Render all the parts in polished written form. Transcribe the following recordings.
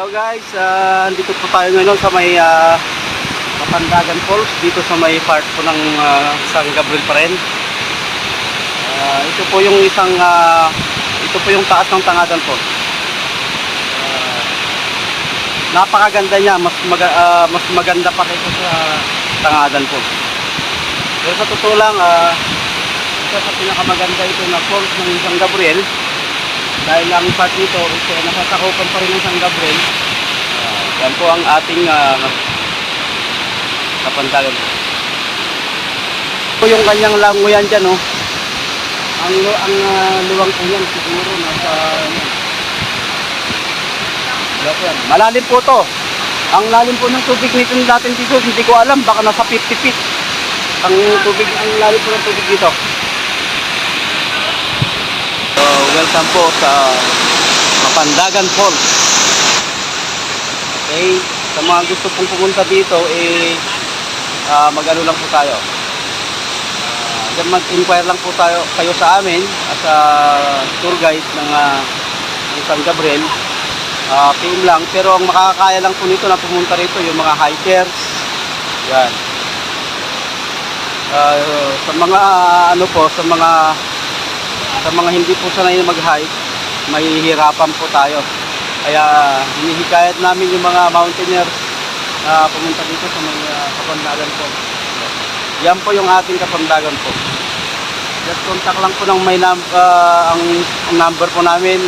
Hello guys, dito po tayo ngayon sa may Kapandagan Falls, dito sa may part po ng San Gabriel pa rin. Ito po yung ito po yung taas ng Tangadan Falls. Napakaganda niya, mas maganda pa kaysa sa Tangadan Falls. Pero sa totoo lang, isa sa pinakamaganda ito na falls ng San Gabriel. Dahil ang part dito is nasasakupan pa rin ng San Gabriel. Yan po ang ating Kapandagan. Ito yung kanyang langoyan dyan, oh. Ang luwang po yan siguro nasa yan. Malalim po to. Ang lalim po ng tubig nito natin dito, hindi ko alam, baka nasa 50 feet ang lalim po ng tubig dito. So, welcome po sa Kapandagan Falls. Okay, sa mga gusto pong pumunta dito, mag-ano lang po tayo. Mag-inquire lang po kayo sa amin as a tour guide ng San Gabriel. PM lang, pero ang makakaya lang po nito na pumunta rito yung mga hikers. Yan. Sa mga sa mga hindi po sanay na mag-hike, mahihirapan po tayo. Kaya hinihikayat namin yung mga mountaineers na pumunta dito sa may Kapandagan po. Yan po yung ating Kapandagan po. Just contact lang po ng ang number po namin,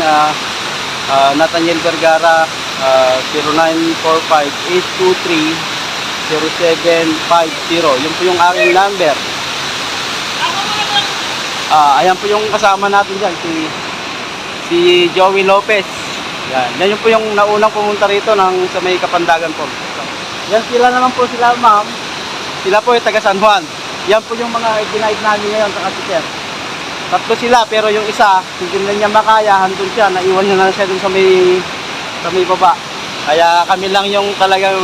Nathaniel Vergara, 0945-823-0750. Yun po yung aking number. Ayan po yung kasama natin dyan, si Joey Lopez. Yan yung po yung naunang pumunta rito sa may Kapandagan po. Yan sila naman po sila, ma'am. Sila po yung taga San Juan. Yan po yung mga ginaid namin ngayon sa Kasiker. Tatlo sila, pero yung isa, hindi na niya makaya, handun siya, naiwan niya na siya dun sa may baba. Kaya kami lang yung talagang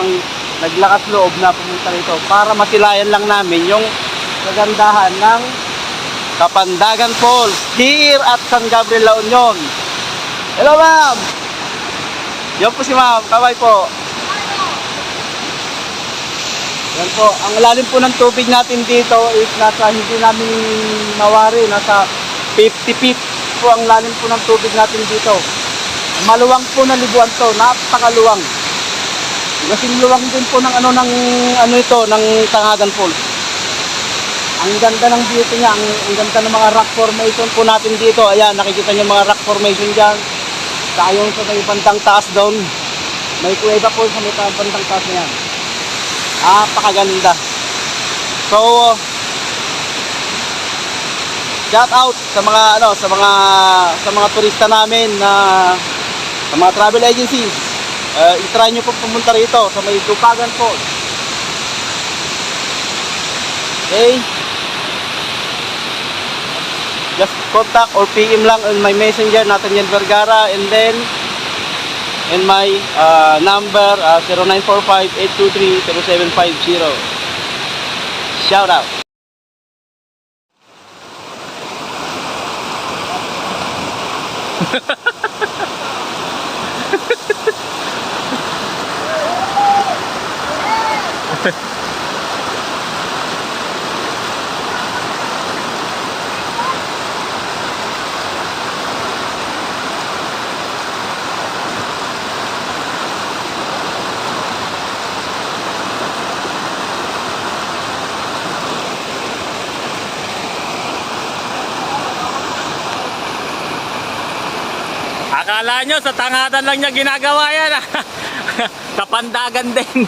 naglakas loob na pumunta rito para masilayan lang namin yung kagandahan ng Kapandagan Falls here at San Gabriel, La Union. Hello, ma'am! Yan po si ma'am. Kaway po. Yan po. Ang lalim po ng tubig natin dito is hindi namin mawari. Nasa 50 feet po ang lalim po ng tubig natin dito. Maluwang po na libuan to. Napakaluwang. Kasing luwang din po ng ng Tangadan Falls. Ang ganda ng beauty niya, ang ganda ng mga rock formation po natin dito. Ayan, nakikita niyo mga rock formation dyan. Tayo sa may bandang taas doon. May kuweba po sa may bandang taas na yan. Napakaganda. So, shout out sa mga turista namin sa mga travel agencies. I-try niyo po pumunta rito sa may Tupagan Falls. Okay? Just contact or PM lang on my messenger, Nathaniel Vergara, and then in my number 0945-823-0750. Shout out. Akala nyo sa Tangadan lang niya ginagawa yan. Kapandagan din.